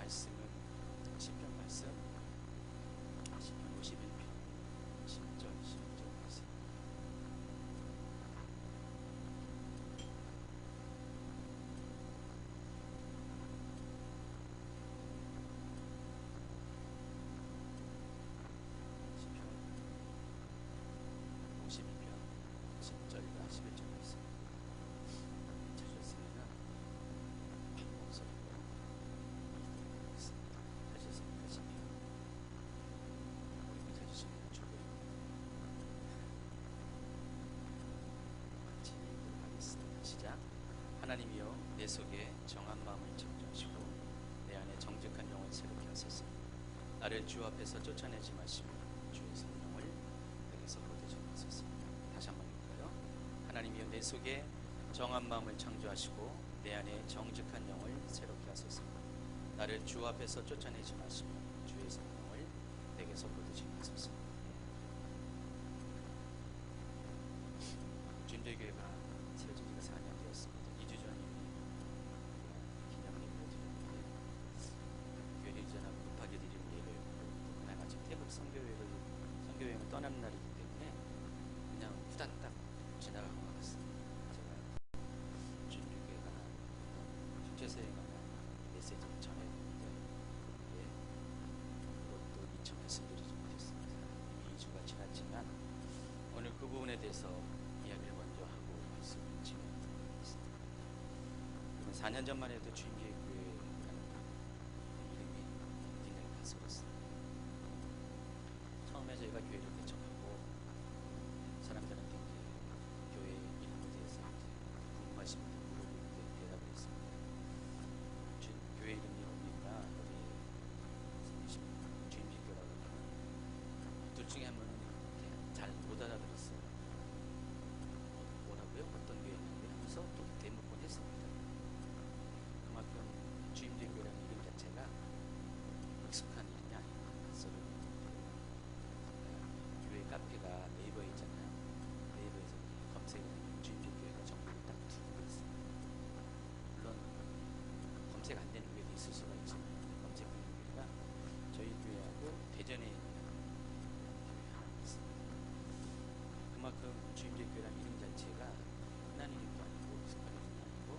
말씀은 시편 말씀 시편 51편 10절 11절 말씀. 시편 51편 10절과 11절 말씀. 찾으셨으면 목소리로 찾으셨습니까? 시편 우리 찾으시면 축복입니다. 같이 읽도록 하겠습니다. 시작. 하나님이여 내 속에 정한 마음을 창조하시고 내 안에 정직한 영을 새롭게 하소서. 나를 주 앞에서 쫓아내지 마시고 주의 성령을 내게서 거두지 마소서. 다시 한번 읽어요. 하나님이여 내 속에 정한 마음을 창조하시고 내 안에 정직한 영을 새롭게 하소서. 나를 주 앞에서 쫓아내지 마시고 주의 성령을 내게서 거두지 마소서. 주님들교회가 세워진 지가 4년 되었습니다. 2주 전에 기념 예배를 드렸는데 교회를 이전하고 급하게 드리는 예배였고 그날 마침 태국 선교여행을 떠나는 날이기 때문에 그냥 후다닥 지나가고 말았습니다. 제가 주님들교회가 축제수행하는 메시지를 전했는데 그것도 미처 말씀드리지 못했습니다. 이미 2주가 지났지만 오늘 그 부분에 대해서 이야기를 먼저 하고 말씀을 진행하도록 하겠습니다. 4년 전만 해도 주님교회라는 이름이 굉장히 낯설었습니다. 처음에 저희가 교회를 개척하고 사람들한테 이제 교회 이름에 대해서 이제 궁금하신 분들 물어볼 때 대답을 했습니다. 교회 이름이 뭡니까? 우리 주님교회라고 하면 둘 중에 한 분은 잘 못 알아들었어요. 뭐라고요? 어떤 교회인데 하면서 또 대목을 했습니다. 그만큼 주임대교회라는 이름 자체가 익숙한 이름이 아니고 낯설은 교회 카페가 네이버에 있잖아요. 네이버에서 검색하면 주임대교회가 전국에 딱 두 개 있습니다. 물론 검색 안 되는 교회도 있을 수가 있지만 검색되는 교회가 저희 교회하고 대전에 있는 교회 하나 있습니다. 그만큼 주임대교회라는 이름 자체가 흔한 이름도 아니고 익숙한 이름도 아니고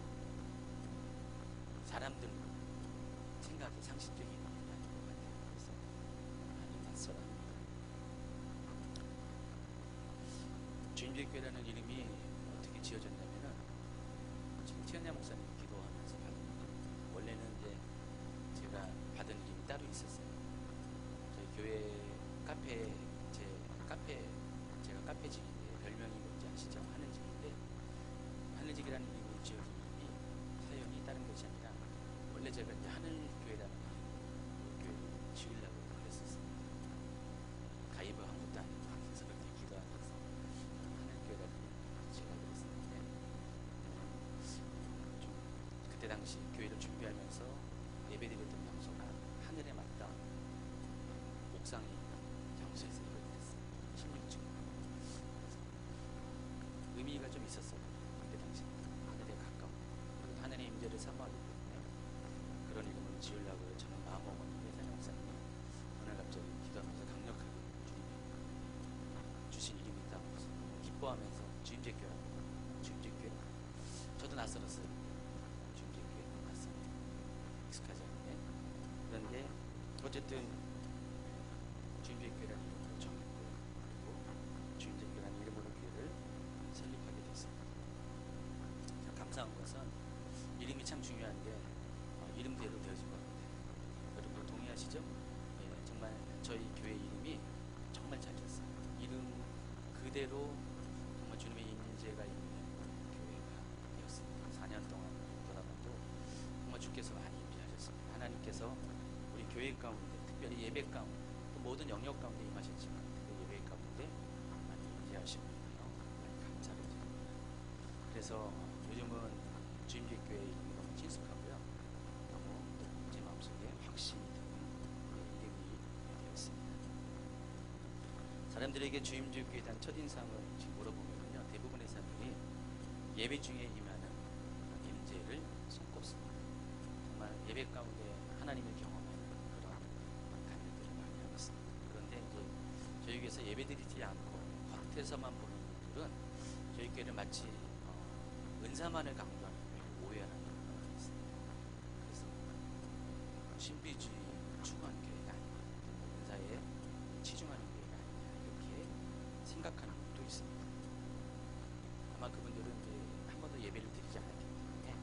사람들 생각이 상식적인 이름이 아닌 것 같아요. 그래서 많이 낯설합니다. 주임대교회라는 이름이 어떻게 지어졌냐면은 지금 최은야 목사님 기도하면서 받은 이름. 원래는 이제 제가 받은 이름이 따로 있었어요. 저희 교회 카페 제가 카페직인데 별명이 뭔지 아시죠? 하늘직인데 하늘직이라는 이름이 지어진 이름이 사연이 다른 것이 아니라 원래 제가 이제 하늘교회라는 교회를 지으려고 그랬었습니다. 가입을 한 것도 아니고 하면서 그렇게 기도하면서 하늘교회라는 이름을 제가 그랬었는데 좀 그때 당시 교회를 준비하면서 예배드렸던 장소가 하늘에 맞닿은 옥상에 있는 장소에서 예배를 했어요. 16층. 의미가 좀 있었어요. 그때 당시 하늘에 가까운 그리고 하늘의 임재를 사모하기 때문에 그런 이름을 지으려고 저는 마음먹었는데 선영 목사님이 오늘 갑자기 기도하면서 강력하게 주님이 주신 이름이 있다고 해서 기뻐하면서 주임제교회라고 주임제교회 저도 낯설었어요. 주임제교회 낯설어요. 익숙하지 않네. 그런데 어쨌든 주임제교회라는 이름으로 정했고요. 그리고 주임제교회라는 이름으로 교회를 설립하게 됐습니다. 감사한 것은 이름이 참 중요한데 이름대로 되어진 것 같아요. 여러분 동의하시죠? 예, 정말 저희 교회 이름이 정말 잘 졌어요. 이름 그대로 정말 주님의 임재가 있는 교회가 되었습니다. 4년 동안 돌아봐도 정말 주께서 많이 임재하셨습니다. 하나님께서 우리 교회 가운데 특별히 예배 가운데 또 모든 영역 가운데 임하셨지만 그 예배 가운데 많이 임재하시며 많이 감사를 드립니다. 그래서 요즘은 주임제교회 이름이 너무 친숙하고요. 너무 제 마음속에 확신이 드는 이름이 되었습니다. 사람들에게 주임제교회에 대한 첫인상을 지금 물어보면요, 대부분의 사람들이 예배 중에 임하는 임재를 손꼽습니다. 정말 예배 가운데 하나님을 경험 위해서 예배드리지 않고 겉에서만 보는 분들은 저희 교회를 마치 은사만을 강조하는 교회, 오해하는 경우가 있습니다. 그래서 신비주의 추구하는 교회가 아니냐, 은사에 치중하는 교회가 아니냐 이렇게 생각하는 분도 있습니다. 아마 그분들은 이제 한 번도 예배를 드리지 않았기 때문에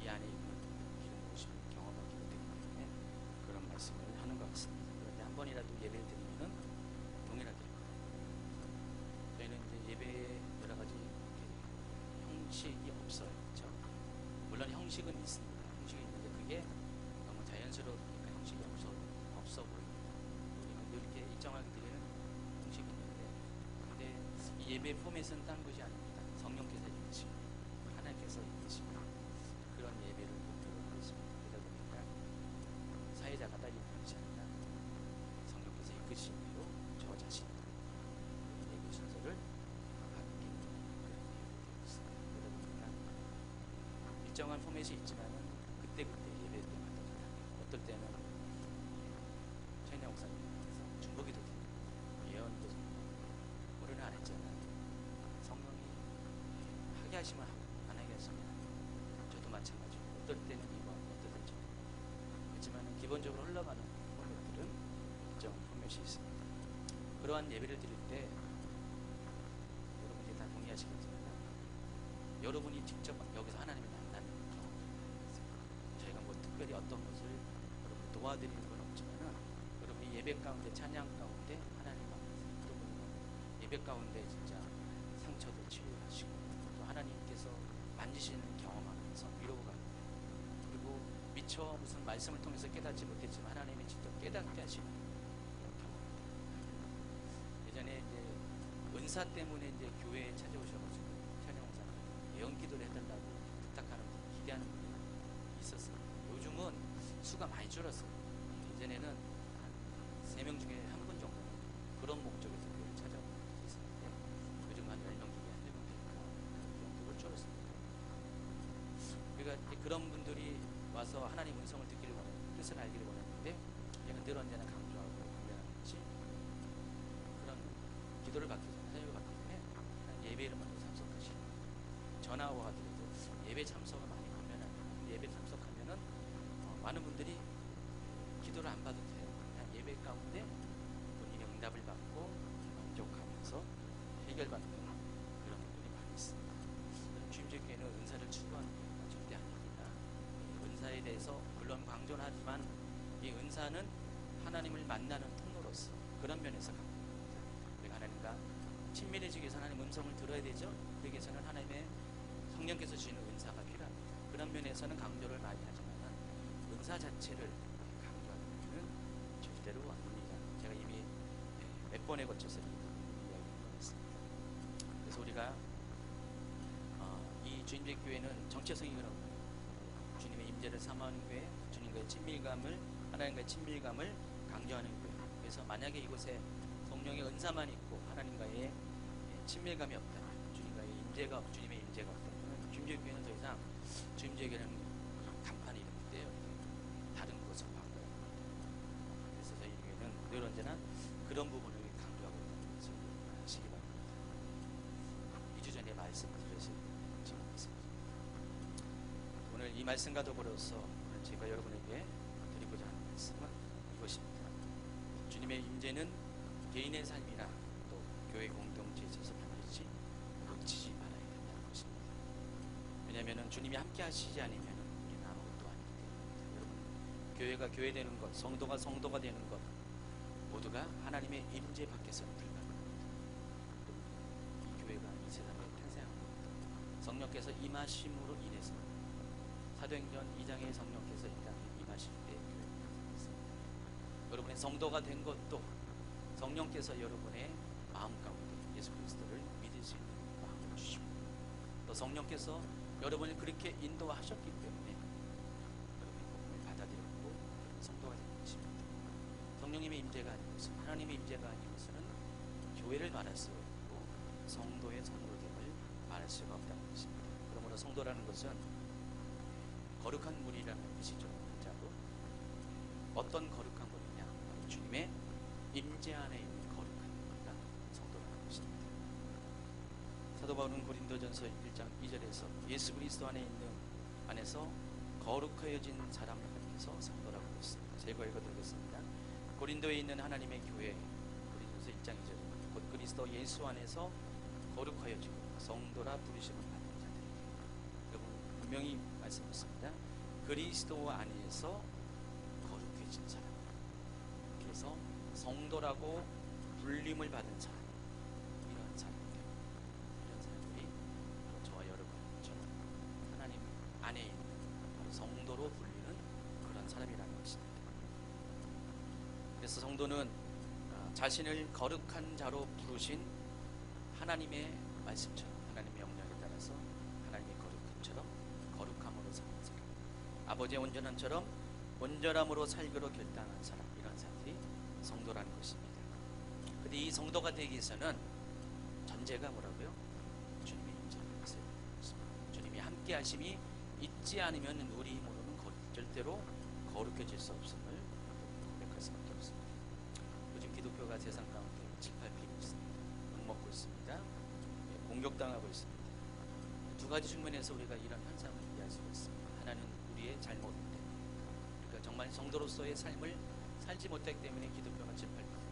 이 안에 있는 기름 부으심을 경험하기 때문에 그런 말씀을 하는 것 같습니다. 그런데 한 번이라도 예배를 드리면은 동일하게 저희는 이제 예배에 여러 가지 형식이 없어요. 그렇죠? 물론 형식은 있습니다. 형식이 있는데 그게 너무 자연스러우니까 형식이 없어 보입니다. 우리는 늘 이렇게 일정하게 드리는 형식이 있는데 근데 이 예배 포맷은 딴 것이 아닙니다. 성령께서 이끄시고 하나님께서 이끄시고 그런 예배를 목표로 하고 있습니다. 그러다 보니까 사회자가 따르는 것이 아니라 성령께서 이끄시는 대로 저 자신이 예배 순서를 바뀌는 그런 예배가 되고 있습니다. 그러다 보니까 일정한 포맷이 있지만은 그때그때 예배 때마다 어떨 때는 최인영 목사님께서 중보기도 드리고 예언도 오늘은 안 했잖아요. 성령이 하게 하시면 하고 안 하게 하시면 안 하고 저도 마찬가지고 어떨 때는 이거 어떨 때는 저거 그렇지만 기본적으로 흘러가는 포맷들은 일정 포맷이 있습니다. 그러한 예배를 드릴 때 여러분이 다 동의하시겠지만 여러분이 직접 여기서 하나님을 만나는 경험이 있습니다. 저희가 뭐 특별히 어떤 것을 여러분 도와드리는 건 없지만은 여러분이 예배 가운데 찬양 가운데 하나님 만나세요. 그러면 예배 가운데 진짜 상처도 치유하시고 또 하나님께서 만지시는 경험하면서 위로가 그리고 미처 무슨 말씀을 통해서 깨닫지 못했지만 하나님이 직접 깨닫게 하시는 그런 경험입니다. 예전에 이제 은사 때문에 이제 교회에 찾아오셔가지고 찬양사 연기도를 해달라고 부탁하는 분, 기대하는 분이 있었어요. 요즘은 수가 많이 줄었어요. 예전에는 한 3명 중에 한 분 정도는 그런 목적에서 교회를 찾아오는 분이 있었는데 요즘 한 10명 중에 한 1명 되니까 그 정도를 줄었습니다. 그러니까 그런 분들이 와서 하나님 음성을 듣기를 원하는 뜻을 알기를 원하는데 그냥 늘 언제나 강조하고 분명하는 것이 그런 기도를 받기 전에 사역을 받기 전에 예배를 먼저 참석하시고 전화와 하더라도 예배 참석을 많이 하면은 예배 참석하면은 많은 분들이 기도를 안 받아도 돼요. 그냥 예배 가운데 본인이 응답을 받고 만족하면서 해결받는 그런 분들이 많이 있습니다. 주임제교회는 은사를 추구하는 교회가 절대 아닙니다. 은사에 대해서 물론 강조는 하지만 이 은사는 하나님을 만나는 통로로서 그런 면에서 강조합니다. 우리가 하나님과 친밀해지기 위해서 하나님 음성을 들어야 되죠. 그러기 위해서는 하나님의 성령께서 주시는 은사가 필요합니다. 그런 면에서는 강조를 많이 하지만 은사 자체를 강조하는 것은 절대로 아닙니다. 제가 이미 몇 번에 걸쳐서 이야기를 했습니다. 그래서 우리가 이 주님의 교회는 정체성이 그런 거예요. 주님의 임재를 사모하는 교회, 주님과의 친밀감을 하나님과의 친밀감을 강조하는 교회. 그래서 만약에 이곳에 성령의 은사만 있고 하나님과의 친밀감이 없다면 주님과의 임재가 주님의 임재가 없다면 주님의 교회는 더 이상 주님의 교회는 간판이 있는데요. 다른 것을 바꿔요. 그래서 저희 교회는 늘 언제나 그런 부분을 강조하고 있다는 것을 아시기 바랍니다. 2주 전에 말씀을 드렸을 지금 있습니다. 오늘 이 말씀과 더불어서 오늘 제가 여러분에게 드리고자 하는 말씀은 이것입니다. 주님의 임재는 개인의 삶이나 또 교회 공동체에 있어서 반드시 놓치지 말아야 된다는 것입니다. 왜냐하면 주님이 함께 하시지 않으면 우리는 아무것도 아니기 때문입니다. 여러분, 교회가 교회되는 것, 성도가 성도가 되는 것 모두가 하나님의 임재 밖에서는 불가능합니다. 이 교회가 이 세상에 탄생한 것 성령께서 임하심으로 인해서 사도행전 2장의 성령께서 이 땅에 임하실 때 교회가 탄생했습니다. 여러분의 성도가 된 것도 성령께서 여러분의 마음 가운데 예수 그리스도를 믿을 수 있는 마음을 주시고 또 성령께서 여러분을 그렇게 인도하셨기 때문에 여러분의 복음을 받아들였고 성도가 된 것입니다. 성령님의 임재가 아닌 것은 하나님의 임재가 아닌 것은 교회를 말할 수 없고 성도의 성도됨을 말할 수가 없다는 것입니다. 그러므로 성도라는 것은 거룩한 무리라는 뜻이죠. 자로 어떤 거룩한 무리냐? 주님의 임재 안에 있는 거룩한 것입니다. 사도 바울은 고린도전서 1장 2절에서 예수 그리스도 안에서 거룩하여진 사람을 가리켜서 성도라고 했습니다. 제가 읽어드리겠습니다. 고린도에 있는 하나님의 교회, 고린도서 1장 2절, 곧 그리스도 예수 안에서 거룩하여지고 성도라 부르심을 받는 자들에게, 여러분 분명히 말씀했습니다. 그리스도 안에서 거룩해진 사람, 그래서 성도라고 불림을 받은 사람, 이런 사람들이 바로 저와 여러분처럼 하나님 안에 있는 바로 성도로 불리는 그런 사람이라는 것입니다. 그래서 성도는 자신을 거룩한 자로 부르신 하나님의 말씀처럼, 하나님의 명령에 따라서 하나님의 거룩함처럼 거룩함으로 사는 사람, 아버지의 온전함처럼 온전함으로 살기로 결단한 사람, 이런 사람들이 성도라는 것입니다. 근데 이 성도가 되기 위해서는 전제가 뭐라고요? 주님의 임재가 있어야 됩니다. 주님이 함께 하심이 있지 않으면 우리 힘으로는 절대로 거룩해질 수 없음을 고백할 수밖에 없습니다. 요즘 기독교가 세상 가운데 질팔피고 있습니다. 욕먹고 있습니다. 공격당하고 있습니다. 두 가지 측면에서 우리가 이런 현상을 이해할 수가 있습니다. 하나는 우리의 잘못 때문에, 그러니까 정말 성도로서의 삶을 살지 못하기 때문에 기독교가 질팔피고,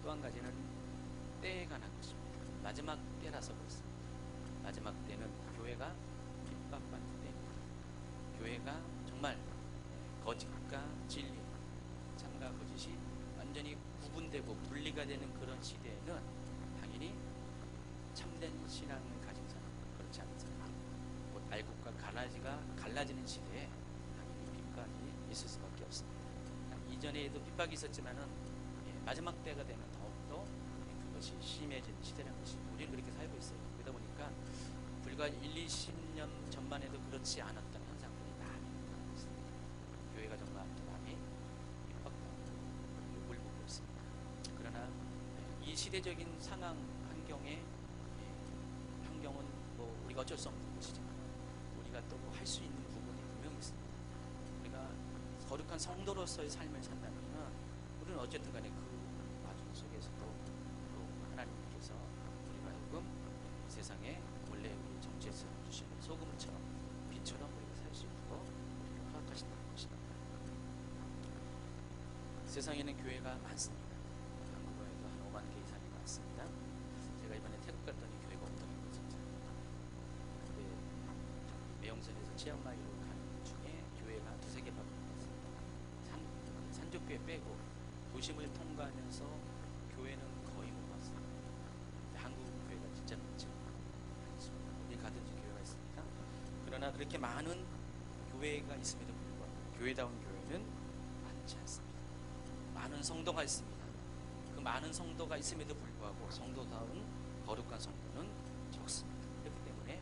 또 한 가지는 때에 관한 것입니다. 마지막 때라서 그렇습니다. 마지막 때는 교회가 핍박받는 때입니다. 교회가 정말 거짓과 진리, 참과 거짓이 완전히 구분되고 분리가 되는 그런 시대에는 당연히 참된 신앙을 가진 사람, 그렇지 않은 사람, 곧 알곡과 가라지가 갈라지는 시대에 당연히 핍박이 있을 수밖에 없습니다. 이전에도 핍박이 있었지만은 마지막 때가 되면 더욱더 그것이 심해지는 시대라는 것입니다. 우리는 그렇게 살고 있어요. 그러다 보니까 불과 1-20년 전만 해도 그렇지 않았던 현상들이 많이 나타나고 있습니다. 교회가 정말 많이 핍박받고 욕을 먹고 있습니다. 그러나 이 시대적인 상황, 환경은 뭐 우리가 어쩔 수 없는 것이지만 우리가 또 할 수 있는 부분이 분명히 있습니다. 우리가 거룩한 성도로서의 삶을 산다면 우리는 어쨌든 간에 그 와중 속에서도 또 하나님께서 우리가 하여금 세상에 원래 우리 정체성을 주시는 소금처럼 빛처럼 우리가 살 수 있도록 우리를 허락하신다는 것입니다. 세상에는 교회가 많습니다. 한국어에도 한 5만 개 이상이 많습니다. 제가 이번에 태국 갔더니 교회가 없더라고요, 진짜. 근데 매형선에서 치앙마이로 가는 중에 교회가 한 2-3개밖에 없습니다. 산족교회 빼고 도심을 통과하면서 교회는 거의 못 봤어요. 한국 교회가 진짜 많죠. 어디 가든지 교회가 있습니다. 그러나 그렇게 많은 교회가 있음에도 불구하고 교회다운 교회는 많지 않습니다. 많은 성도가 있습니다. 그 많은 성도가 있음에도 불구하고 성도다운 거룩한 성도는 적습니다. 그렇기 때문에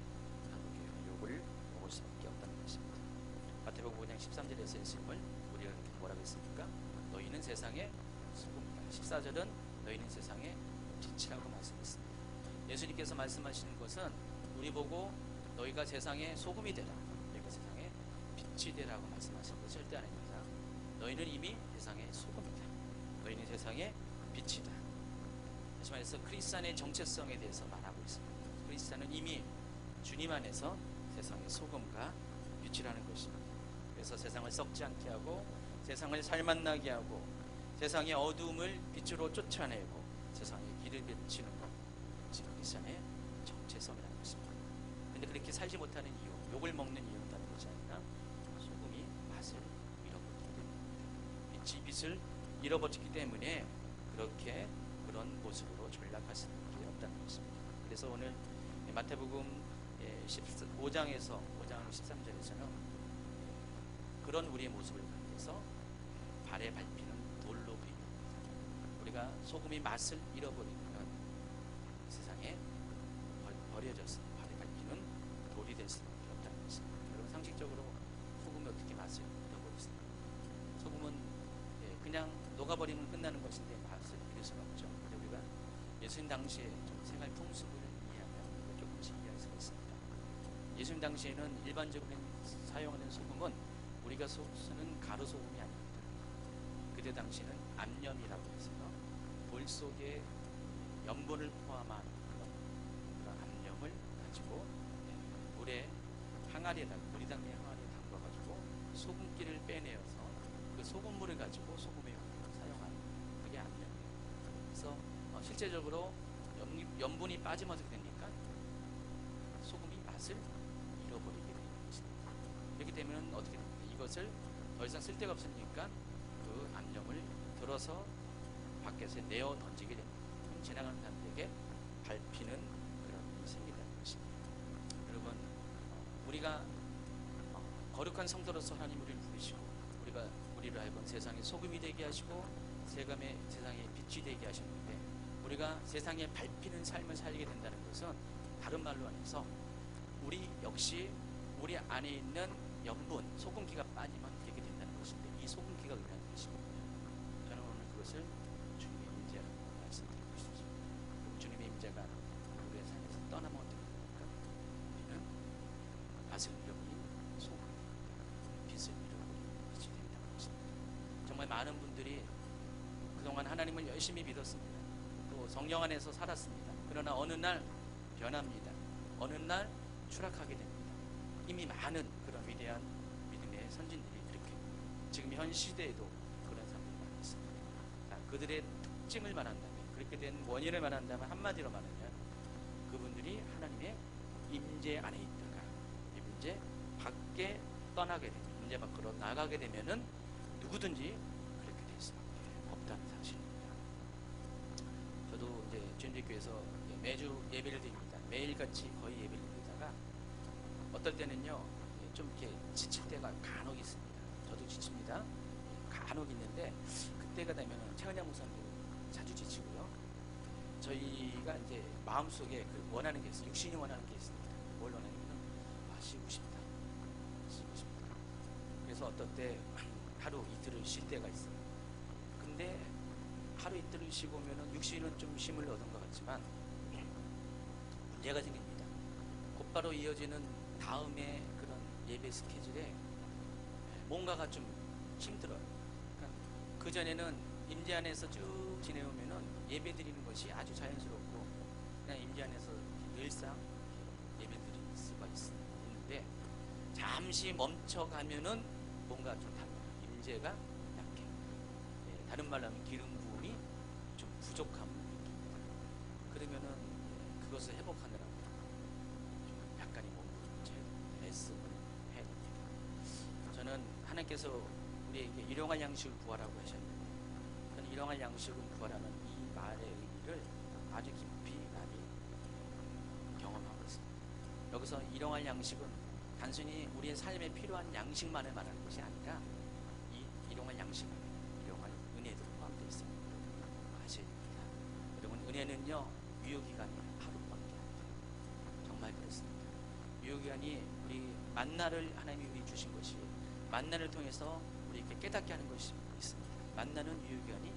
한국 교회는 욕을 먹을 수밖에 없다는 것입니다. 마태복음 5장 13절에서 예수님을 우리가 뭐라고 했습니까? 너희는 세상의 소금이다. 14절은 너희는 세상의 빛이라고 말씀했습니다. 예수님께서 말씀하시는 것은 우리 보고 너희가 세상의 소금이 되라, 너희가 세상의 빛이 되라고 말씀하신 것이 절대 아닙니다. 너희는 이미 세상의 소금이다. 너희는 세상의 빛이다. 다시 말해서 크리스찬의 정체성에 대해서 말하고 있습니다. 크리스찬은 이미 주님 안에서 세상의 소금과 빛이라는 것입니다. 그래서 세상을 썩지 않게 하고 세상을 살맛나게 하고 세상의 어두움을 빛으로 쫓아내고 세상에 길을 비치는 것, 지금 크리스찬의 정체성이라는 것입니다. 그런데 그렇게 살지 못하는 이유, 욕을 먹는 이유는 다른 것이 아니라 소금이 맛을 잃어버리기 때문입니다. 빛이 빛을 잃어버리기 때문에 그렇게 그런 모습으로 전락할 수밖에 없다는 것입니다. 그래서 오늘 마태복음 5장에서 5장 13절에서는 그런 우리의 모습을 가리켜서 발에 밟히는 돌로 비유합니다. 우리가 소금이 맛을 잃어버리면 세상에 버려져서 발에 밟히는 돌이 될 수밖에 없다는 것입니다. 여러분 상식적으로 소금이 어떻게 맛을 잃어버리습니까? 소금은 그냥 녹아버리면 끝나는 것인데 맛을 잃을 수가 없죠. 근데 우리가 예수님 당시에 좀 생활 풍습을 이해하면 조금씩 이해할 수가 있습니다. 예수님 당시에는 일반적으로 사용하는 소금은 우리가 쓰는 가루 소금이 아닙니다. 그때 당시에는 암염이라고 해서요, 돌 속에 염분을 포함한 가지고 물에 항아리에다가 물이 담긴 항아리에 담궈가지고 소금기를 빼내어서 그 소금물을 가지고 소금의 용도로 사용하는 그게 암염이에요. 그래서 실제적으로 염분이 빠지면 어떻게 됩니까? 소금이 맛을 잃어버리게 되는 것입니다. 이렇게 되면 어떻게 됩니까? 이것을 더 이상 쓸 데가 없으니까 그 암염을 들어서 밖에서 내어 던지게 됩니다. 그럼 지나가는 사람들에게 밟히는 그런 일이 생긴다는 것입니다. 여러분, 우리가 거룩한 성도로서 하나님 우리를 부르시고 우리를 하여금 세상의 소금이 되게 하시고 세상의 빛이 되게 하셨는데, 우리가 세상에 밟히는 삶을 살게 된다는 것은 다른 말로 해서 우리 역시 우리 안에 있는 염분, 소금기가 빠지면 되게 된다는 것인데, 이 소금기가 의미하는 것이거든요. 저는 오늘 그것을 주님의 임재라고 말씀드리고 싶습니다. 주님의 임재가 우리의 삶에서 떠나면 어떻게 됩니까? 우리는 맛을 잃어버린 소금, 빛을 잃어버린 빛이 된다는 것입니다. 정말 많은 분들이 그동안 하나님을 열심히 믿었습니다. 또 성령 안에서 살았습니다. 그러나 어느 날 변합니다. 어느 날 추락하게 됩니다. 이미 많은 그런 위대한 믿음의 선진들이 이렇게 지금 현 시대에도 그런 사람들이 많이 있습니다. 그들의 특징을 말한다면, 그렇게 된 원인을 말한다면, 한마디로 말하면 그분들이 하나님의 임재 안에 있다가 임재 밖에 떠나게 되면, 임재 밖으로 나가게 되면은 누구든지 그렇게 될 수밖에 없다는 사실입니다. 저도 이제 주님교회에서 매주 예배를 드립니다. 매일같이 거의 예배를 드리다가 어떨 때는요 좀 이렇게 지칠 때가 간혹 있습니다. 저도 지칩니다. 간혹 있는데 그때가 되면 최은야 목사님도 자주 지치고요. 저희가 이제 마음속에 그 원하는 게 있어요. 육신이 원하는 게 있습니다. 뭘 원하냐면 쉬고 싶다. 쉬고 싶다. 그래서 어떨 때 하루 이틀을 쉴 때가 있어요. 근데 하루 이틀을 쉬고 오면은 육신은 좀 쉼을 얻은 것 같지만 문제가 생깁니다. 곧바로 이어지는 다음에 그런 예배 스케줄에 뭔가가 좀 힘들어요. 그러니까 그 전에는 임재 안에서 쭉 지내오면은 예배 드리는 것이 아주 자연스럽고 그냥 임재 안에서 늘상 예배 드릴 수가 있는데, 잠시 멈춰가면은 뭔가 좀 달라요. 임재가 약해. 다른 말로 하면 기름 부음이 좀 부족함을 느낍니다. 그러면은 그것을 회복하느라고 좀 약간의 몸을 애쓰고 해야 됩니다. 저는 하나님께서 우리에게 일용할 양식을 구하라고 하셨는데, 저는 일용할 양식을 구하라는 이 말의 의미를 아주 깊이 많이 경험하고 있습니다. 여기서 일용할 양식은 단순히 우리의 삶에 필요한 양식만을 말하는 것이 아니라 이 일용할 양식 안에 일용할 은혜도 포함되어 있습니다. 아셔야 됩니다. 여러분, 은혜는요 유효기간이 하루밖에 안 돼요. 정말 그렇습니다. 유효기간이 우리 만나를 하나님이 우리 주신 것이, 만나를 통해서 우리에게 깨닫게 하는 것이 있습니다. 만나는 유효기간이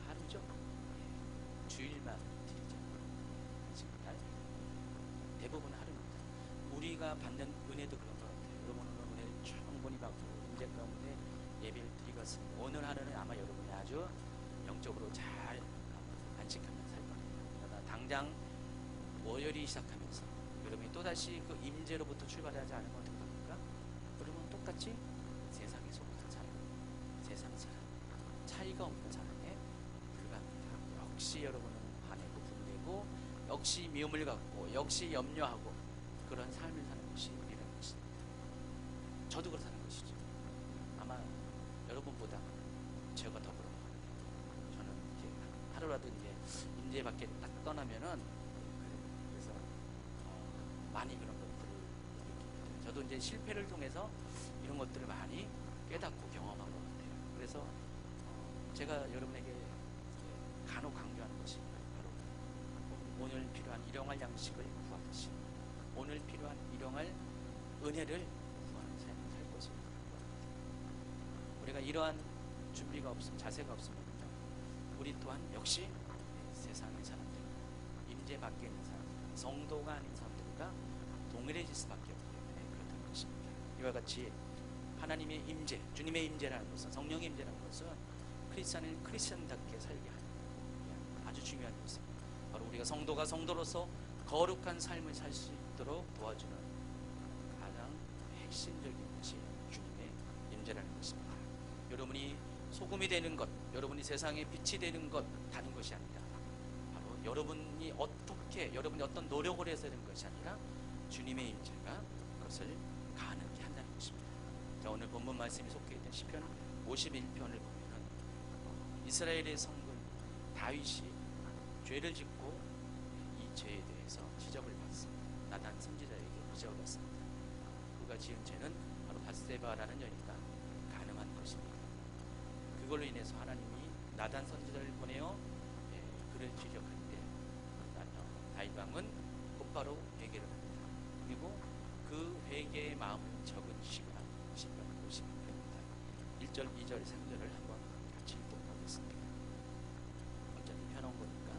하루죠. 주일만 드리죠. 지금 날 대부분 하루입니다. 우리가 받는 은혜도 그런 것 같아요. 여러분은 은혜를 충분히 받고 임재 가운데 예배를 드리겠습니다. 오늘 하루는 아마 여러분이 아주 영적으로 잘 안식하며 살 겁니다. 그러나 당장 월요일이 시작하면서 여러분이 또다시 그 임재로부터 출발하지 않으면 어떻게 됩니까? 여러분 똑같이 세상에 속한 사람, 세상 사람, 차이가 없는 사람에 불과합니다. 역시 여러분은 화내고 분내고 역시 미움을 갖고 역시 염려하고 그런 삶을 사는 것이 우리라는 것입니다. 저도 그렇다는 것이죠. 아마 여러분보다 제가 더 그런 것 같아요. 저는 이제 하루라도 이제 임재 밖에 딱 떠나면은 그래서 많이 그런 것들을 느낍니다. 저도 이제 실패를 통해서 이런 것들을 많이 깨닫고 경험한 것 같아요. 그래서 제가 여러분에게 간혹 강조하는 것이 바로 오늘 필요한 일용할 양식을 구하듯이 오늘 필요한 일용할 은혜를 구하는 삶을 살 것을 구합니다. 우리가 이러한 준비가 없으면, 자세가 없으면 우리 또한 역시 세상의 사람들, 임재 밖에 있는 사람들, 성도가 아닌 사람들과 동일해질 수밖에 없기 때문에 그렇다는 것입니다. 이와 같이 하나님의 임재, 주님의 임재라는 것은, 성령의 임재라는 것은 크리스찬을 크리스찬답게 살게 하는 아주 중요한 것입니다. 바로 우리가 성도가 성도로서 거룩한 삶을 살 수 있도록 도와주는 가장 핵심적인 것이 주님의 임재라는 것입니다. 여러분이 소금이 되는 것, 여러분이 세상에 빛이 되는 것 다른 것이 아니라 바로 여러분이 어떤 노력을 해서 되는 것이 아니라 주님의 임재가 그것을 가능케 한다는 것입니다. 자, 오늘 본문 말씀이 속해 있는 시편 51편을 보면은 이스라엘의 성군 다윗이 죄를 짓고 이 죄에 대해서 지적을 받습니다. 나단 선지자에게 지적을 받습니다. 그가 지은 죄는 바로 밧세바라는 여인과 간음한 것입니다. 그걸로 인해서 하나님이 나단 선지자를 보내어 그를 지적할 때 다윗 왕은 곧바로 회개를 합니다. 그리고 그 회개의 마음을 적은 시간 시편 50편입니다. 1절, 2절, 3절을 한번 같이 읽도록 하겠습니다. 어차피 펴놓은 거니까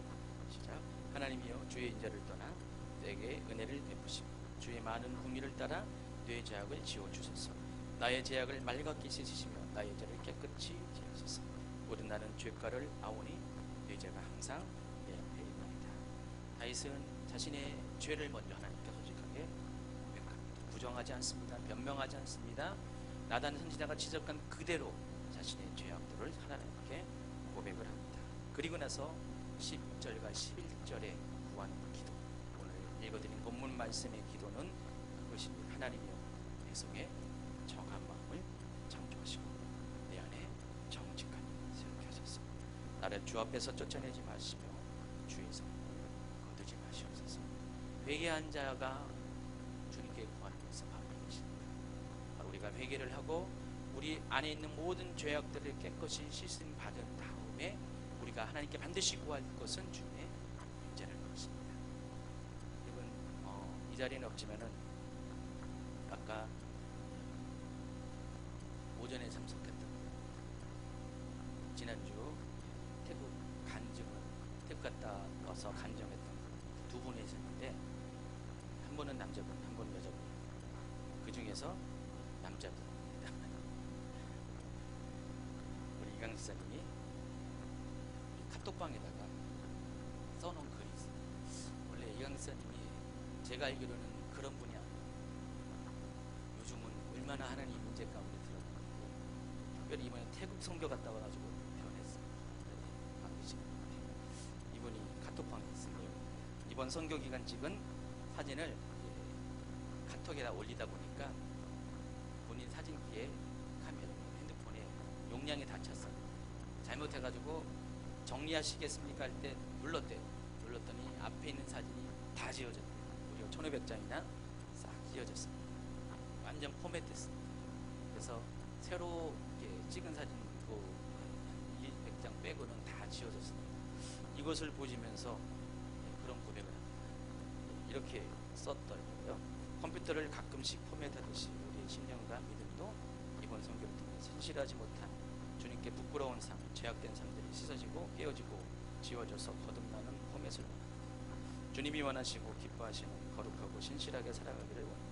시작. 하나님이여 주의 인자를 떠나 내게 은혜를 베푸시고 주의 많은 궁리를 따라 내 죄악을 지워주소서. 나의 죄악을 맑게 씻으시며 나의 죄를 깨끗이 지으소서. 모든 나는 죄가를 아오니 내 죄가 항상 내 앞에 있나이다. 다윗은 자신의 죄를 먼저 하나님께 솔직하게 고백합니다. 부정하지 않습니다. 변명하지 않습니다. 나단 선지자가 지적한 그대로 자신의 죄악들을 하나님께 고백을 합니다. 그리고 나서 10절과 11절의 구한 기도, 오늘 읽어드린 본문 말씀의 기도는 그것입니다. 하나님이여 내 속에 정한 마음을 창조하시고 내 안에 정직한 세우게 하소서. 나를 주 앞에서 쫓아내지 마시며 주의 성령을 거두지 마시옵소서. 회개한 자가 주님께 구하는 것은 바로 이것입니다. 바로 우리가 회개를 하고 우리 안에 있는 모든 죄악들을 깨끗이 씻음 받은 다음에 우리가 하나님께 반드시 구할 것은 주님의 임재라는 것입니다. 이분 이 자리에는 없지만은 아까 오전에 참석했던 지난주 태국 갔다 와서 간증했던 두 분이 있었는데 한 분은 남자분, 한 분은 여자분. 그 중에서 남자분입니다. 우리 이강 지사님이 카톡방에다가 써놓은 글이 있어요. 원래 이강 지사님이 제가 알기로는 그런 분이 아니에요. 요즘은 얼마나 하나님 임재 가운데 들어가고 특별히 이번에 태국 선교 갔다 와가지고 변했어요. 이분이 카톡방에 있습니다. 이번 선교 기간 찍은 사진을 카톡에다 올리다 보니까 본인 사진기에 카메라, 핸드폰에 용량이 닫혔어요. 잘못해가지고 정리하시겠습니까 할 때 눌렀대요. 눌렀더니 앞에 있는 사진이 다 지워졌대요. 무려 1500장이나 싹 지워졌습니다. 완전 포맷됐습니다. 그래서 새로 찍은 사진 그 100장 빼고는 다 지워졌습니다. 이것을 보시면서 그런 고백을 합니다. 이렇게 썼더라고요. 컴퓨터를 가끔씩 포맷하듯이 우리의 심령과 믿음도 이번 선교를 통해 신실하지 못한 주님께 부끄러운 삶, 죄악된 삶들이 씻어지고 깨어지고 지워져서 거듭나는 포맷을 원합니다. 주님이 원하시고 기뻐하시는 거룩하고 신실하게 살아가기를 원합니다.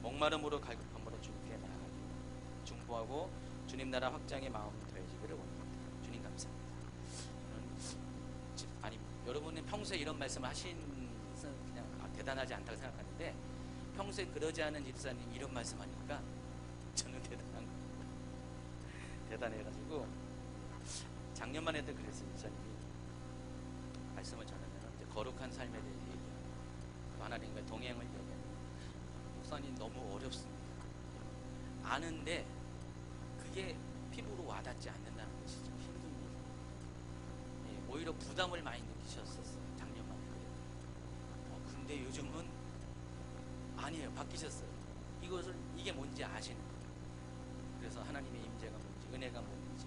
목마름으로 갈급함으로 주님께 나아가기를 원합니다. 중보하고 주님 나라 확장의 마음 더해지기를 원합니다. 주님 감사합니다. 아니 여러분은 평소에 이런 말씀을 하신 것은 그냥 대단하지 않다고 생각하는데 평소에 그러지 않은 집사님 이런 말씀하니까 저는 대단한 거예요. 대단해가지고 작년만 해도 그랬어요. 집사님이 말씀을 전하면 이제 거룩한 삶에 대해 얘기하고 하나님과 동행을 얘기하면 목사님 너무 어렵습니다. 아는데 그게 피부로 와닿지 않는다는 것이 좀 힘듭니다. 오히려 부담을 많이 느끼셨었어요. 작년만 해도. 근데 요즘은 아니에요. 바뀌셨어요. 이게 뭔지 아시는 거예요. 그래서 하나님의 임재가 뭔지, 은혜가 뭔지,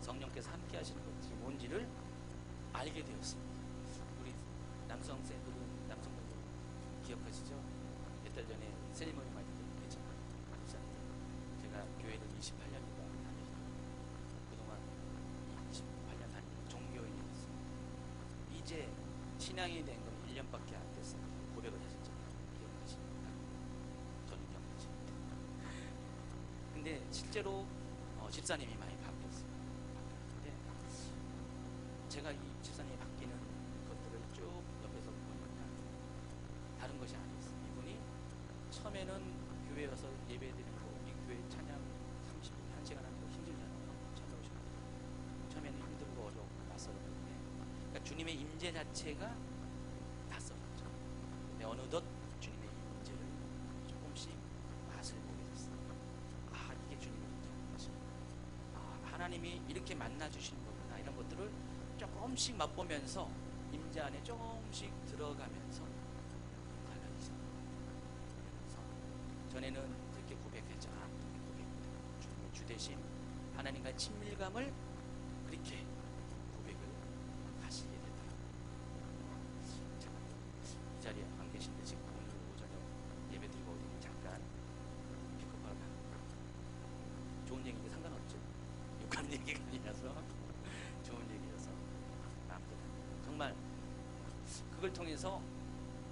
성령께서 함께 하시는 것이 뭔지를 알게 되었습니다. 우리 남성분들 기억하시죠? 몇 달 전에 세리머니 많이 했잖아요. 제가 교회를 28년이나 다니고 그동안 28년 다니고 종교인이었어요. 이제 신앙이 된 건 1년밖에 안 됐어요. 고백을 하셨잖아요. 기억하십니까? 저는 기억하십니다. 근데 실제로 집사님이 많이 바뀌었어요. 바뀌었는데 제가 이 집사님이 바뀌는 것들을 쭉 옆에서 보니까 와서 예배드리고 이 교회 찬양 30분, 1시간 하는 거 힘들잖아요. 찾아오시는 분. 처음에는 힘들고 어렵고 낯설었는데, 그러니까 주님의 임재 자체가 낯설었죠. 근데 어느덧 주님의 임재를 조금씩 맛을 보게 됐어요. 아, 이게 주님의 임재인 것입니다. 아, 하나님이 이렇게 만나주시는 거구나. 이런 것들을 조금씩 맛보면서 임재 안에 조금씩 들어가면서 달라지죠. 그래서 전에는 이렇게 고백했죠. 아, 고백입니다. 주님의 주대심, 하나님과의 친밀감을 그렇게 고백을 하시게 되더라고요. 제가 이 자리에 안 계신데 지금 오늘 오전에 예배드리고 잠깐 피크파를 좋은 얘기인데 상관없죠. 욕하는 얘기가 아니라서 좋은 얘기여서 아무튼 정말 그걸 통해서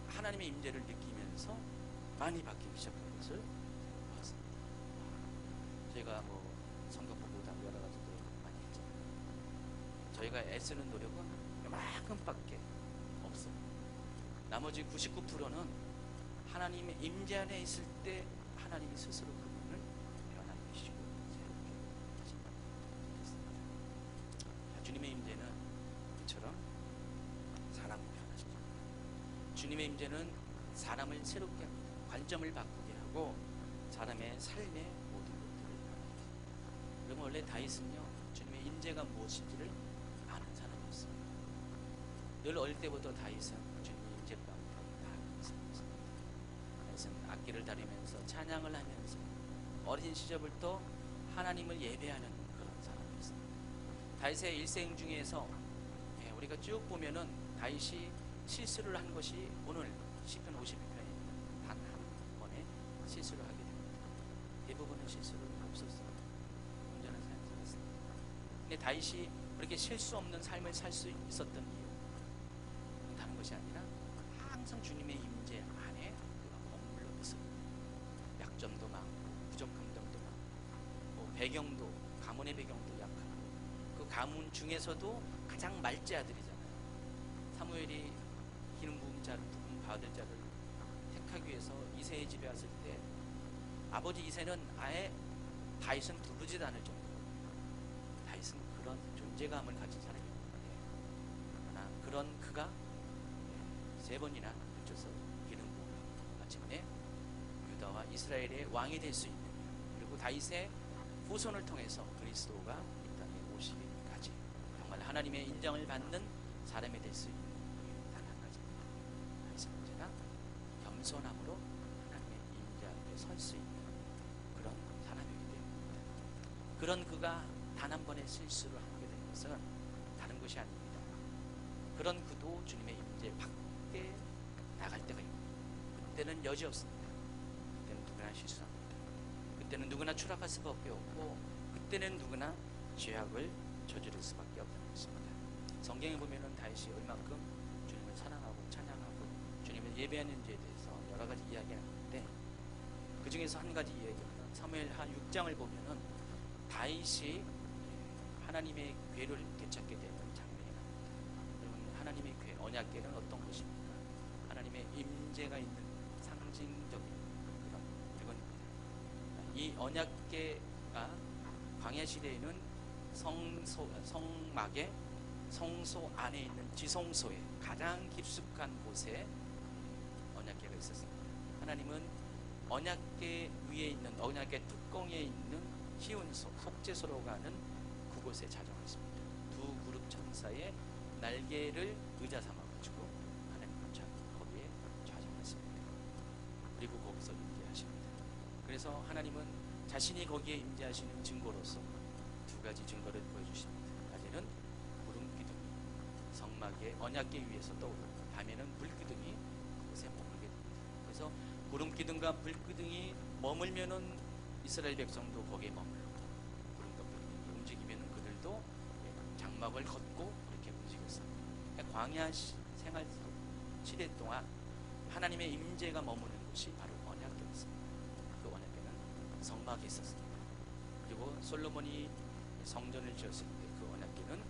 하나님의 임재를 느끼면서 많이 바뀌기 시작한 것을 봤습니다. 저희가 뭐 성경공부도 하고 여러 가지도 많이 했죠. 저희가 애쓰는 노력은 이만큼밖에 없어요. 나머지 99%는 하나님의 임재 안에 있을 때 하나님이 스스로 그분을 변화해 주시고 새롭게 하신다. 주님의 임재는 이처럼 사람을 변화시킵니다. 주님의 임재는 사람을 새롭게 합니다. 관점을 바꾸게 하고 사람의 삶의 모든 것들을 변화합니다. 그러면 원래 다윗은요, 주님의 임재가 무엇인지를 아는 사람이었어요. 늘 어릴 때부터 다윗은 주님의 임재를 가운데 다 아는 사람이었습니다. 다윗은 악기를 다루면서 찬양을 하면서 어린 시절부터 하나님을 예배하는 그런 사람이었습니다. 다윗의 일생 중에서 우리가 쭉 보면은 다윗이 실수를 한 것이 오늘 시편 52편에 단 한 번에 실수를 하게 됩니다. 대부분은 실수를 없었어요. 온전한 삶을 살았습니다. 근데 다윗이 그렇게 실수 없는 삶을 살 수 있었던 이유, 다른 것이 아니라 항상 주님의 임재 안에 그가 머물러 있었습니다. 약점도 많고 부족한 점도 많고 배경도, 가문의 배경도 약하고 그 가문 중에서도 가장 말제 아들이잖아요. 사무엘이 기름 부음 받을 자를 택하기 위해서 이새의 집에 왔을 때 아버지 이새는 아예 다윗은 부르지도 않을 정도로 다윗은 그런 존재감을 가진 사람이었는데, 그러나 그런 그가 3번이나 붙여서 기름 부음을 마침내 유다와 이스라엘의 왕이 될 수 있는, 그리고 다윗의 후손을 통해서 그리스도가 이 땅에 오시기까지 정말 하나님의 인정을 받는 사람이 될 수 있는 단 한 가지입니다. 다윗은 언제나 겸손함으로 하나님의 임재 앞에 설 수 있는 그런 사람이기 때문입니다. 그런 그가 단 한 번의 실수를 하게 된 것은 다른 것이 아닙니다. 그런 그도 주님의 임재 밖에 나갈 때가 있고, 그때는 여지 없습니다. 그때는 누구나 실수합니다. 그때는 누구나 추락할 수밖에 없고, 그때는 누구나 죄악을 저지를 수밖에 없는 것입니다. 성경에 보면은 다윗이 얼만큼 주님을 사랑하고 찬양하고 주님을 예배하는지에 대해서 여러 가지 이야기가 나오는데, 그 중에서 한 가지 이야기는 사무엘하 6장을 보면은 다윗이 하나님의 궤를 되찾게 되는 장면이 나옵니다. 여러분, 하나님의 궤, 언약궤는 어떤 것입니까? 하나님의 임재가 있는 상징적인 그런 물건입니다. 이 언약궤가 광야 시대에는 성막의 성소 안에 있는 지성소에 가장 깊숙한 곳에 언약궤가 있었습니다. 하나님은 언약궤 위에 있는, 언약궤 뚜껑에 있는 희운소, 속죄소라고 하는 그곳에 자정하십니다. 두 그룹 천사의 날개를 의자 삼아가지고 하나님은 거기에 자정하십니다. 그리고 거기서 임재하십니다. 그래서 하나님은 자신이 거기에 임재하시는 증거로서 두 가지 증거를 보여주십니다. 낮에는 구름 기둥이 성막의 언약궤 위에서 떠오르고, 밤에는 불 기둥이 그곳에 머물게 됩니다. 그래서 구름 기둥과 불 기둥이 머물면은 이스라엘 백성도 거기에 머물고, 구름과 불 기둥이 움직이면은 그들도 장막을 걷고 그렇게 움직였습니다. 그러니까 광야 생활 시대 동안 하나님의 임재가 머무는 곳이 바로 언약궤였습니다. 그 언약궤는 성막에 있었습니다. 그리고 솔로몬이 성전을 지었을 때 그 언약궤는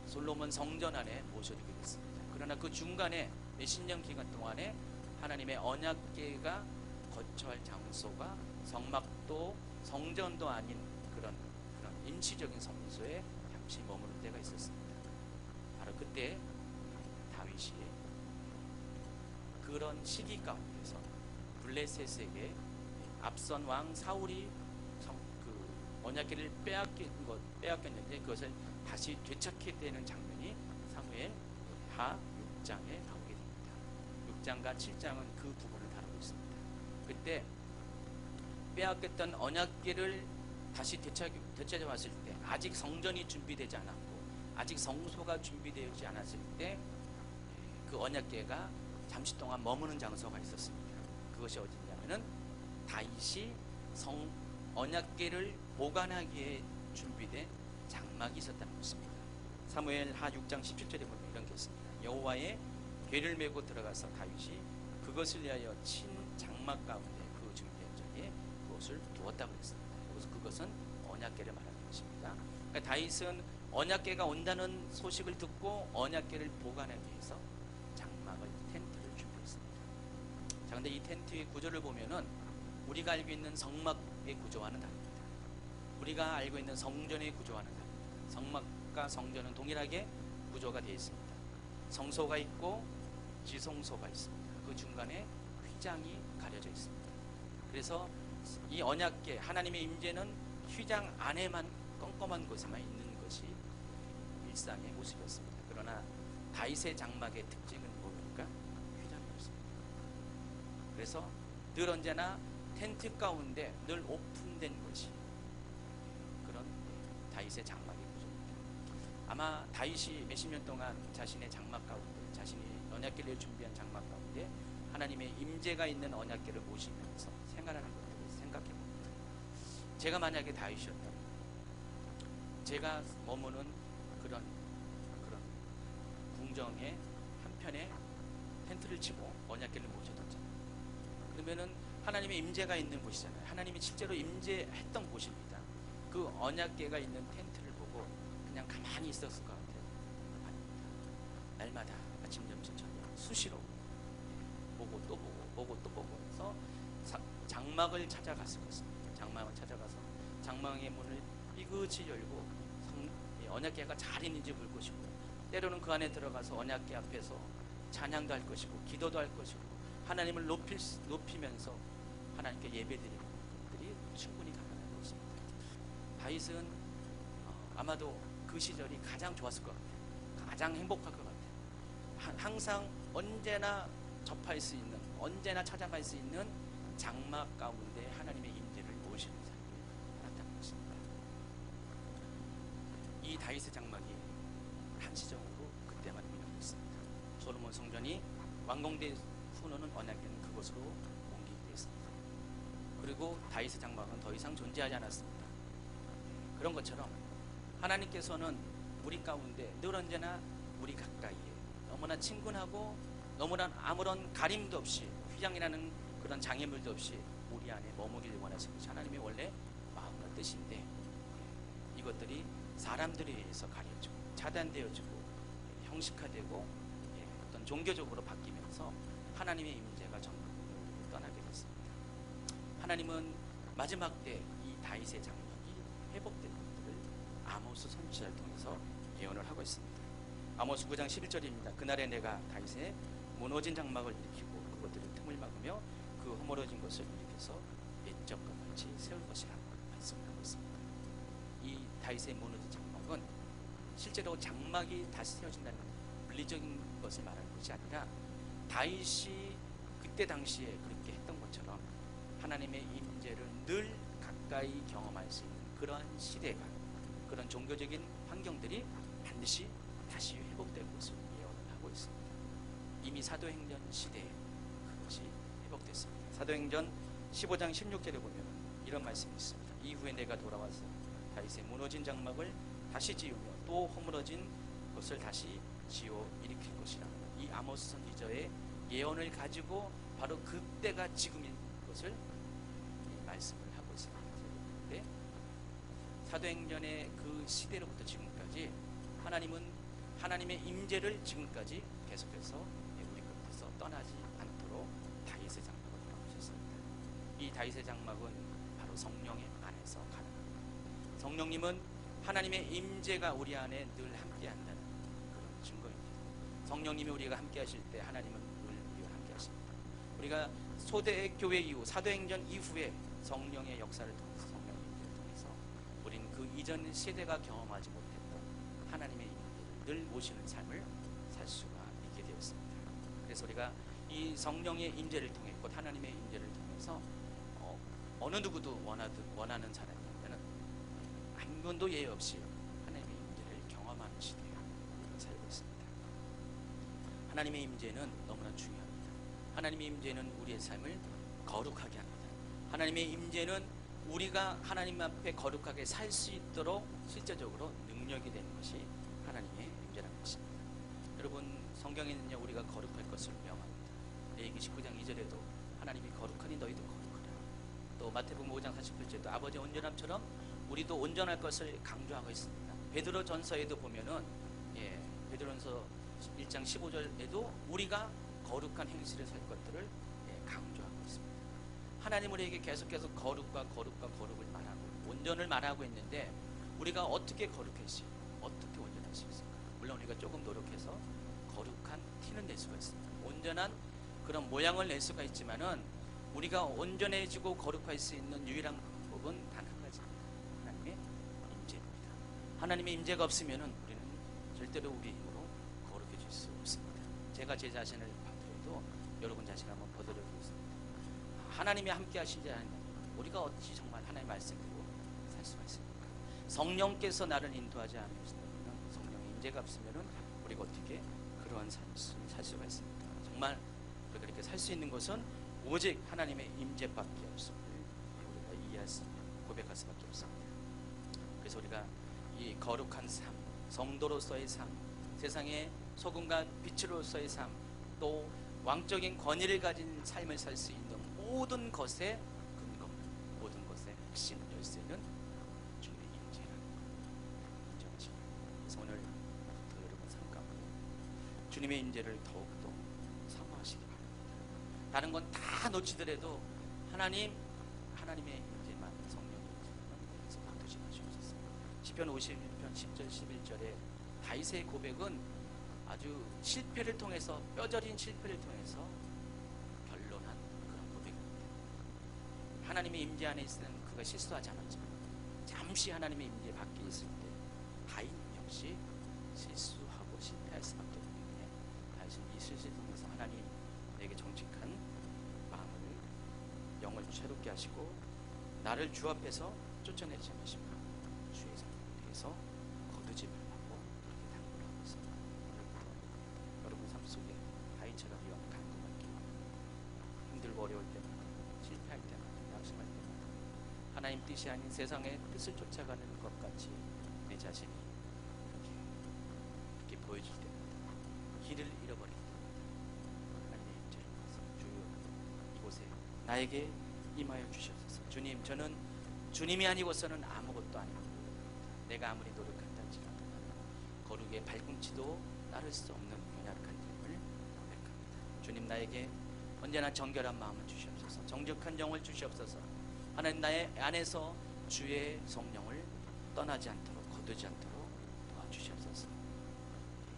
솔로몬 성전 안에 모셔지게 됐습니다. 그러나 그 중간에 몇십 년 기간 동안에 하나님의 언약궤가 거처할 장소가 성막도 성전도 아닌 그런 임시적인 성소에 잠시 머무는 때가 있었습니다. 바로 그때 다윗이 그런 시기 가운데서 블레셋에게 앞선 왕 사울이 언약궤를 빼앗겼는데 그것을 다시 되찾게 되는 장면이 사무엘 하 6장에 나오게 됩니다. 6장과 7장은 그 부분을 다루고 있습니다. 그때 빼앗겼던 언약궤를 다시 되찾아왔을 때 아직 성전이 준비되지 않았고 아직 성소가 준비되지 않았을 때 그 언약궤가 잠시 동안 머무는 장소가 있었습니다. 그것이 어디냐면은 다윗이 언약궤를 보관하기에 준비된 장막이 있었다는 것입니다. 사무엘 하 6장 17절에 보면 이런 게 있습니다. 여호와의 궤를 메고 들어가서 다윗이 그것을 위하여 친 장막 가운데 그 준비한 자리에 그것을 두었다고 했습니다. 그래서 그것은 언약궤를 말하는 것입니다. 그러니까 다윗은 언약궤가 온다는 소식을 듣고 언약궤를 보관하기 위해서 장막을, 텐트를 준비했습니다. 자, 근데 이 텐트의 구조를 보면은 우리가 알고 있는 성막의 구조와는 다릅니다. 우리가 알고 있는 성전의 구조와는 다릅니다. 성막과 성전은 동일하게 구조가 되어 있습니다. 성소가 있고 지성소가 있습니다. 그 중간에 휘장이 가려져 있습니다. 그래서 이 언약궤, 하나님의 임재는 휘장 안에만 껌껌한 곳에만 있는 것이 일상의 모습이었습니다. 그러나 다윗의 장막의 특징은 뭡니까? 휘장이었습니다. 그래서 늘 언제나 텐트 가운데 늘 오픈된 것이 그런 다윗의 장막의 구조입니다. 아마 다윗이 몇십 년 동안 자신의 장막 가운데, 자신이 언약궤를 준비한 장막 가운데 하나님의 임재가 있는 언약궤를 모시면서 생활하는 것들을 생각해 봅니다. 제가 만약에 다윗이었다면 제가 머무는 그런 궁정의 한편에 텐트를 치고 언약궤를 모셔뒀잖아요. 그러면은 하나님의 임재가 있는 곳이잖아요. 하나님이 실제로 임재했던 곳입니다. 그 언약궤가 있는 텐트를 보고 그냥 가만히 있었을 것 같아요. 아닙니다. 날마다 아침, 점심, 저녁 수시로 보고 또 보고 또 보고 해서 장막을 찾아갔을 것입니다. 장막을 찾아가서 장막의 문을 삐그치 열고 언약궤가 잘 있는지 볼 것이고, 때로는 그 안에 들어가서 언약궤 앞에서 찬양도 할 것이고 기도도 할 것이고 하나님을 높이면서 하나님께 예배드리는 것들이 충분히 가능한 것입니다. 다윗은 아마도 그 시절이 가장 좋았을 것 같아요. 가장 행복할 것 같아요. 항상 언제나 접할 수 있는, 언제나 찾아갈 수 있는 장막 가운데 하나님의 임재를 모시는 삶을 살았다는 것입니다. 이 다윗의 장막이 한시적으로 그때만 운영됐습니다. 솔로몬 성전이 완공된 후로는 언약궤는 그곳으로 옮기게 되었습니다. 그리고 다윗의 장막은 더 이상 존재하지 않았습니다. 그런 것처럼 하나님께서는 우리 가운데 늘 언제나 우리 가까이에 너무나 친근하고 너무나 아무런 가림도 없이 휘장이라는 그런 장애물도 없이 우리 안에 머무기를 원하시는 것이 하나님의 원래 마음과 뜻인데, 이것들이 사람들에 의해서 가려지고 차단되어지고 형식화되고 어떤 종교적으로 바뀌면서 하나님의 임재가 전국으로 떠나게 됐습니다. 하나님은 마지막 때 이 다윗의 장막이 회복된 것들을 아모스 선지자를 통해서 예언을 하고 있습니다. 아모스 9장 11절입니다. 그날에 내가 다윗의 무너진 장막을 일으키고 그것들을 틈을 막으며 그 허물어진 것을 일으켜서 옛적과 같이 세울 것이라고 말씀을 하고 있습니다. 이 다윗의 무너진 장막은 실제로 장막이 다시 세워진다는 물리적인 것을 말하는 것이 아니라 다윗이 그때 당시에 그렇게 했던 것처럼 하나님의 임재를 늘 가까이 경험할 수 있는 그러한 시대가, 그런 종교적인 환경들이 반드시 다시 회복될 것을 예언을 하고 있습니다. 이미 사도행전 시대에 그것이 회복됐습니다. 사도행전 15장 16절에 보면 이런 말씀이 있습니다. 이후에 내가 돌아와서 다윗의 무너진 장막을 다시 지으며 또 허물어진 것을 다시 지어 일으킬 것이라. 이 아모스 선지자의 예언을 가지고 바로 그때가 지금인 것을 말씀을 하고 있습니다. 네? 사도행전의 그 시대로부터 지금까지 하나님은 하나님의 임재를 지금까지 계속해서 우리 곁에서 떠나지 않도록 다윗의 장막을 돌아오셨습니다. 이 다윗의 장막은 바로 성령의 안에서 가능합니다. 성령님은 하나님의 임재가 우리 안에 늘 함께한다는 그런 증거입니다. 성령님이 우리가 함께하실 때 하나님은 늘 우리와 함께하십니다. 우리가 초대교회 이후 사도행전 이후에 성령의 역사를 통해서 성령의 임재를 통해서 우리는 그 이전 세대가 경험하지 못했던 하나님의 임재를 늘 모시는 삶을 살 수가 있게 되었습니다. 그래서 우리가 이 성령의 임재를 통해 곧 하나님의 임재를 통해서 어느 누구도 원하는 사람이라면 한 번도 예외 없이 하나님의 임재를 경험하는 시대에 살고 있습니다. 하나님의 임재는 너무나 중요합니다. 하나님의 임재는 우리의 삶을 거룩하게 합니다. 하나님의 임재는 우리가 하나님 앞에 거룩하게 살 수 있도록 실제적으로 능력이 되는 것이 하나님의 임재라는 것입니다. 여러분, 성경에는요, 우리가 거룩할 것을 명합니다. 레위기 19장 2절에도 하나님이 거룩하니 너희도 거룩하라. 또 마태복음 5장 48절에도 아버지 온전함처럼 우리도 온전할 것을 강조하고 있습니다. 베드로 전서에도 보면은 베드로전서 1장 15절에도 우리가 거룩한 행실을 살 것들을 강조하고 있습니다. 하나님 우리에게 계속해서 거룩과 거룩을 말하고 온전을 말하고 있는데 우리가 어떻게 거룩할 수 있고 어떻게 온전할 수 있을까? 물론 우리가 조금 노력해서 거룩한 티는 낼 수가 있습니다. 온전한 그런 모양을 낼 수가 있지만은 우리가 온전해지고 거룩할 수 있는 유일한 방법은 단 한 가지입니다. 하나님의 임재입니다. 하나님의 임재가 없으면은 우리는 절대로 우리 힘으로 거룩해질 수 없습니다. 제가 제 자신을 봐도 여러분 자신 한번 보도록 하겠습니다. 하나님이 함께 하시지 않으면 우리가 어찌 정말 하나님의 말씀대로 살 수가 있습니까? 성령께서 나를 인도하지 않으시면 성령의 임재가 없으면은 우리가 어떻게 그러한 삶을 살 수가 있습니까? 정말 우리가 이렇게 살 수 있는 것은 오직 하나님의 임재밖에 없음을 우리가 이해할 수, 고백할 수밖에 없습니다. 그래서 우리가 이 거룩한 삶, 성도로서의 삶, 세상의 소금과 빛으로서의 삶, 또 왕적인 권위를 가진 삶을 살 수 있는 모든 것의 근거, 모든 것의 핵심 열쇠는 주님의 임재라는 것 인정하시고, 그래서 오늘부터 여러분 삶 가운데 주님의 임재를 더욱더 사모하시기 바랍니다. 다른 건 다 놓치더라도 하나님의 임재만, 성령의 임재만 놓치지 마시옵소서. 시편 51편 10절 11절에 다윗의 고백은 아주 실패를 통해서, 뼈저린 실패를 통해서 결론한 그런 고백입니다. 하나님의 임재 안에 있을 때는 그가 실수하지 않았지만 잠시 하나님의 임재 밖에 있을 때 다윗 역시 실수하고 실패할 수밖에 없기 때문에 다윗은 이 실수를 통해서 하나님 내게 정직한 마음을, 영을 새롭게 하시고 나를 주 앞에서 쫓아내지 않으시고 주의 상태에서 거두지 말라고 그렇게 당부하고 있습니다. 여러분 삶 속에 다윗처럼 이와 간구할게요. 힘들고 어려울 때마다, 실패할 때마다, 낙심할 때마다 하나님 뜻이 아닌 세상의 뜻을 쫓아가는 것 같이 내 자신이 이렇게 보여질 때마다, 길을 잃어버릴 때마다 하나님의 임재를 통해서 주여 이곳에 나에게 임하여 주시옵소서. 주님, 저는 주님이 아니고서는 아무것도 아닙니다. 내가 아무리 노력한다 할지라도 거룩의 발꿈치도 따를 수 없는 연약한 힘을 고백합니다. 주님, 나에게 언제나 정결한 마음을 주시옵소서. 정직한 영을 주시옵소서. 하나님, 나의 안에서 주의 성령을 떠나지 않도록, 거두지 않도록 도와주시옵소서.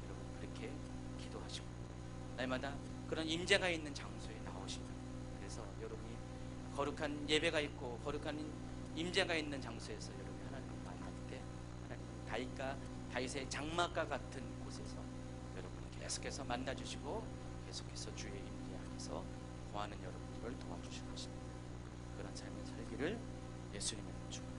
여러분 그렇게 기도하시고 날마다 그런 임재가 있는 장소에 나오시면, 그래서 여러분이 거룩한 예배가 있고 거룩한 임재가 있는 장소에서 여러분이 하나님을 만날 때 하나님 다윗의 장막과 같은 곳에서 여러분이 계속해서 만나주시고 계속해서 주의 임재 안에서 거하는 여러분들을 도와주실 것입니다. 그런 삶을 살기를 예수님의 이름으로 축복합니다.